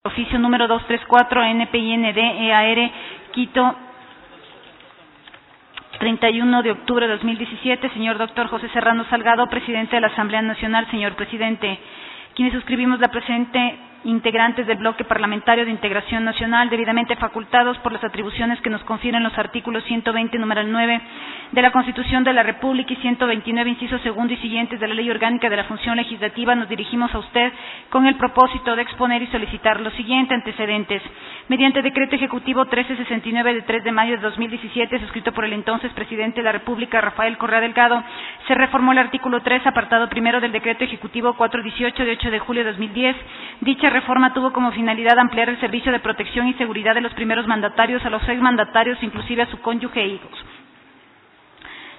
Oficio número 234, NPIND, EAR, Quito, 31 de octubre de 2017, señor doctor José Serrano Salgado, presidente de la Asamblea Nacional. Señor presidente, quienes suscribimos la presente, integrantes del bloque parlamentario de integración nacional, debidamente facultados por las atribuciones que nos confieren los artículos 120, numeral 9 de la Constitución de la República y 129, inciso segundo y siguientes de la Ley Orgánica de la Función Legislativa, nos dirigimos a usted con el propósito de exponer y solicitar lo siguiente: antecedentes. Mediante decreto ejecutivo 1369 de 3 de mayo de 2017, suscrito por el entonces presidente de la República, Rafael Correa Delgado, se reformó el artículo 3, apartado primero del decreto ejecutivo 418 de 8 de julio de 2010. Dicha reforma tuvo como finalidad ampliar el servicio de protección y seguridad de los primeros mandatarios a los exmandatarios, inclusive a su cónyuge e hijos,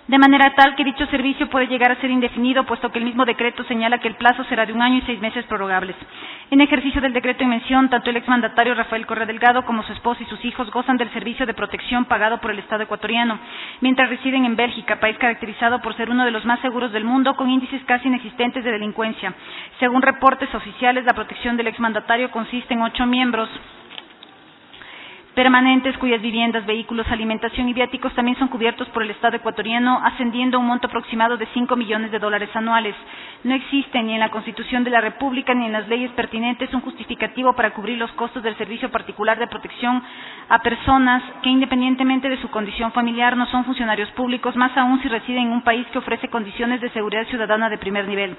de manera tal que dicho servicio puede llegar a ser indefinido, puesto que el mismo decreto señala que el plazo será de 1 año y 6 meses prorrogables. En ejercicio del decreto en mención, tanto el exmandatario Rafael Correa Delgado como su esposa y sus hijos gozan del servicio de protección pagado por el Estado ecuatoriano, mientras residen en Bélgica, país caracterizado por ser uno de los más seguros del mundo, con índices casi inexistentes de delincuencia. Según reportes oficiales, la protección del exmandatario consiste en 8 miembros permanentes cuyas viviendas, vehículos, alimentación y viáticos también son cubiertos por el Estado ecuatoriano, ascendiendo a un monto aproximado de $5 millones anuales. No existe ni en la Constitución de la República ni en las leyes pertinentes un justificativo para cubrir los costos del servicio particular de protección a personas que, independientemente de su condición familiar, no son funcionarios públicos, más aún si residen en un país que ofrece condiciones de seguridad ciudadana de primer nivel.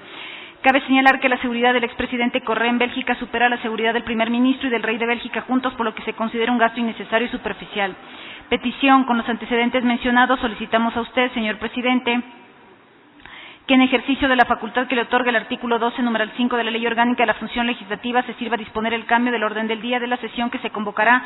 Cabe señalar que la seguridad del expresidente Correa en Bélgica supera la seguridad del primer ministro y del rey de Bélgica juntos, por lo que se considera un gasto innecesario y superficial. Petición: con los antecedentes mencionados, solicitamos a usted, señor presidente, que en ejercicio de la facultad que le otorga el artículo 12, numeral 5 de la Ley Orgánica de la Función Legislativa, se sirva a disponer el cambio del orden del día de la sesión que se convocará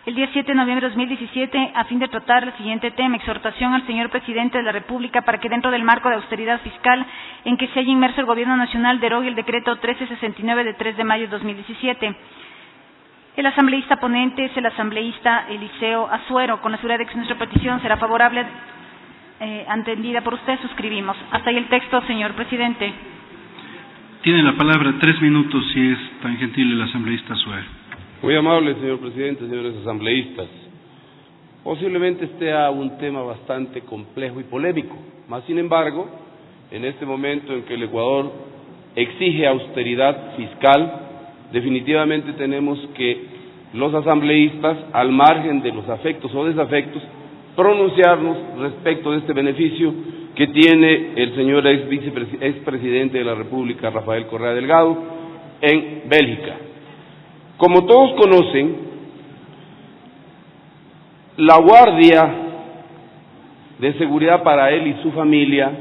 el día 7 de noviembre de 2017, a fin de tratar el siguiente tema: exhortación al señor presidente de la República para que, dentro del marco de austeridad fiscal en que se haya inmerso el Gobierno Nacional, derogue el decreto 1369 de 3 de mayo de 2017. El asambleísta ponente es el asambleísta Eliseo Azuero. Con la seguridad de que nuestra petición será favorable, entendida por usted, suscribimos. Hasta ahí el texto, señor presidente. Tiene la palabra 3 minutos, si es tan gentil, el asambleísta Azuero. Muy amable, señor presidente, señores asambleístas. Posiblemente sea un tema bastante complejo y polémico, mas sin embargo, en este momento en que el Ecuador exige austeridad fiscal, definitivamente tenemos que los asambleístas, al margen de los afectos o desafectos, pronunciarnos respecto de este beneficio que tiene el señor expresidente de la República, Rafael Correa Delgado, en Bélgica. Como todos conocen, la guardia de seguridad para él y su familia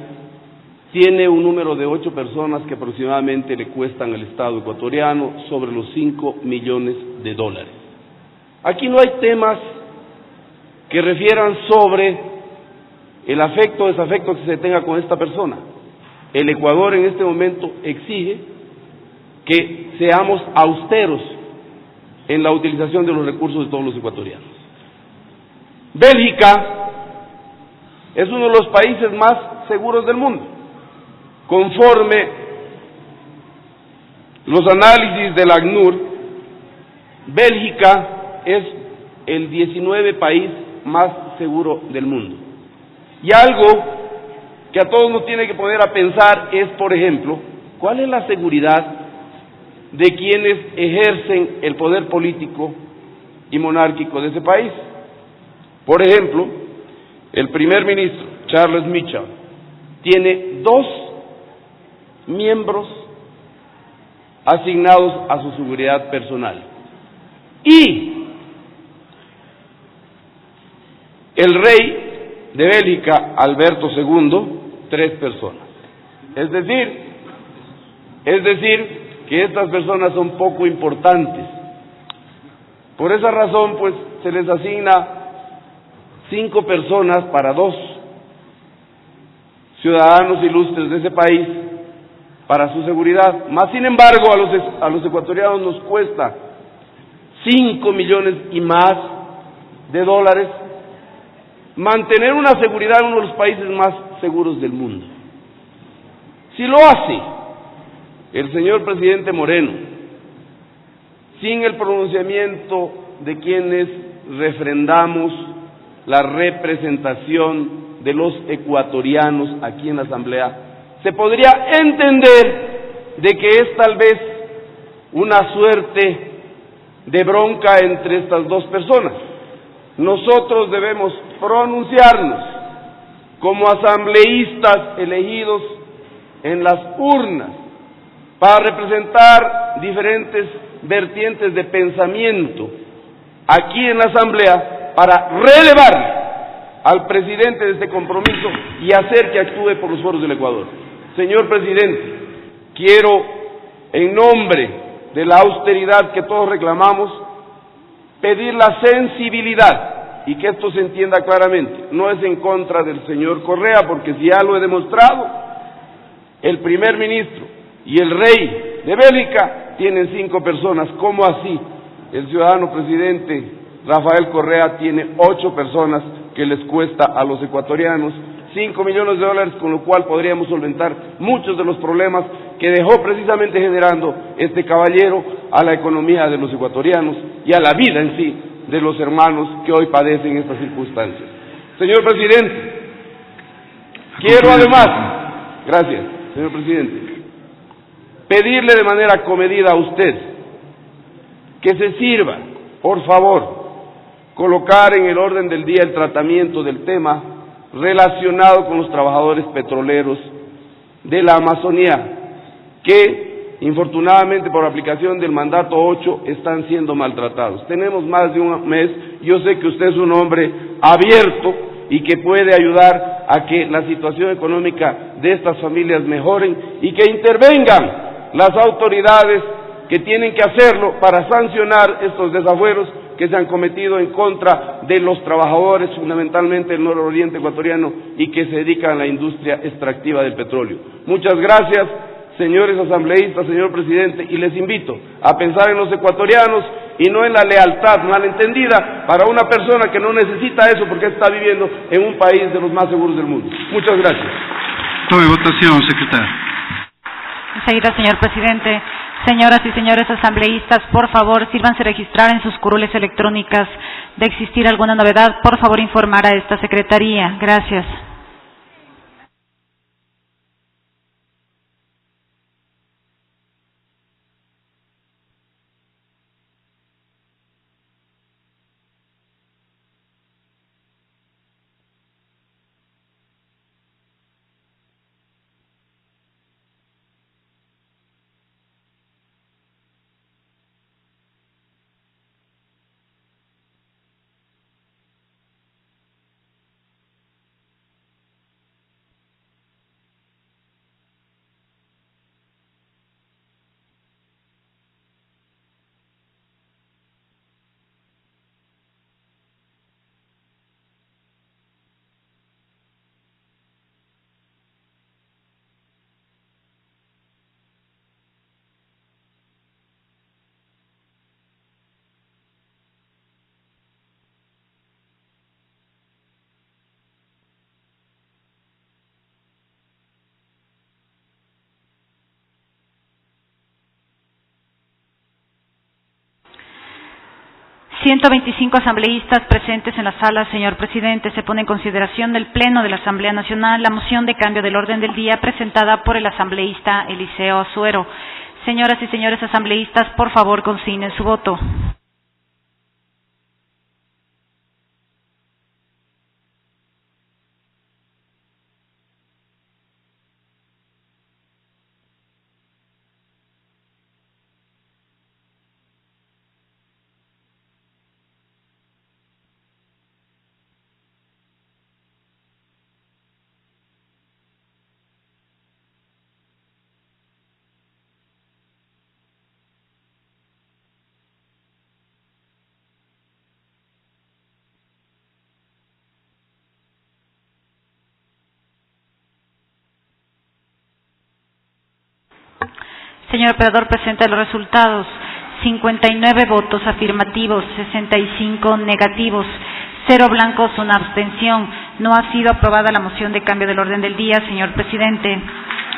tiene un número de 8 personas que aproximadamente le cuestan al Estado ecuatoriano sobre los $5 millones. Aquí no hay temas que refieran sobre el afecto o desafecto que se tenga con esta persona. El Ecuador en este momento exige que seamos austeros en la utilización de los recursos de todos los ecuatorianos. Bélgica es uno de los países más seguros del mundo. Conforme los análisis del ACNUR, Bélgica es el 19 país más seguro del mundo. Y algo que a todos nos tiene que poner a pensar es, por ejemplo, ¿cuál es la seguridad de quienes ejercen el poder político y monárquico de ese país? Por ejemplo, el primer ministro, Charles Michel, tiene 2 miembros asignados a su seguridad personal. Y el rey de Bélgica, Alberto II, 3 personas. Es decir, que estas personas son poco importantes. Por esa razón, pues, se les asigna 5 personas para 2 ciudadanos ilustres de ese país para su seguridad. Más sin embargo, a los ecuatorianos nos cuesta $5 millones y más mantener una seguridad en uno de los países más seguros del mundo. Si lo hace el señor presidente Moreno, sin el pronunciamiento de quienes refrendamos la representación de los ecuatorianos aquí en la Asamblea, se podría entender de que es tal vez una suerte de bronca entre estas dos personas. Nosotros debemos pronunciarnos como asambleístas elegidos en las urnas para representar diferentes vertientes de pensamiento aquí en la Asamblea, para relevar al presidente de este compromiso y hacer que actúe por los foros del Ecuador. Señor presidente, quiero, en nombre de la austeridad que todos reclamamos, pedir la sensibilidad y que esto se entienda claramente. No es en contra del señor Correa, porque si ya lo he demostrado, el primer ministro y el rey de Bélgica tienen 5 personas. ¿Cómo así? El ciudadano presidente Rafael Correa tiene 8 personas que les cuesta a los ecuatorianos $5 millones, con lo cual podríamos solventar muchos de los problemas que dejó precisamente generando este caballero a la economía de los ecuatorianos y a la vida en sí de los hermanos que hoy padecen estas circunstancias. Señor presidente, quiero además, gracias, señor presidente, pedirle de manera comedida a usted que se sirva, por favor, colocar en el orden del día el tratamiento del tema relacionado con los trabajadores petroleros de la Amazonía, que infortunadamente por aplicación del mandato 8 están siendo maltratados. Tenemos más de un mes, yo sé que usted es un hombre abierto y que puede ayudar a que la situación económica de estas familias mejoren y que intervengan las autoridades que tienen que hacerlo para sancionar estos desafueros que se han cometido en contra de los trabajadores, fundamentalmente del nororiente ecuatoriano, y que se dedican a la industria extractiva del petróleo. Muchas gracias, señores asambleístas, señor presidente, y les invito a pensar en los ecuatorianos y no en la lealtad malentendida para una persona que no necesita eso porque está viviendo en un país de los más seguros del mundo. Muchas gracias. Tome votación, secretario. Enseguida, señor presidente. Señoras y señores asambleístas, por favor, sírvanse registrar en sus curules electrónicas. De existir alguna novedad, por favor, informar a esta secretaría. Gracias. ...125 asambleístas presentes en la sala, señor presidente. Se pone en consideración del Pleno de la Asamblea Nacional la moción de cambio del orden del día presentada por el asambleísta Eliseo Azuero. Señoras y señores asambleístas, por favor, consignen su voto. Señor operador, presente los resultados. 59 votos afirmativos, 65 negativos, 0 blancos, 1 abstención. No ha sido aprobada la moción de cambio del orden del día, señor presidente.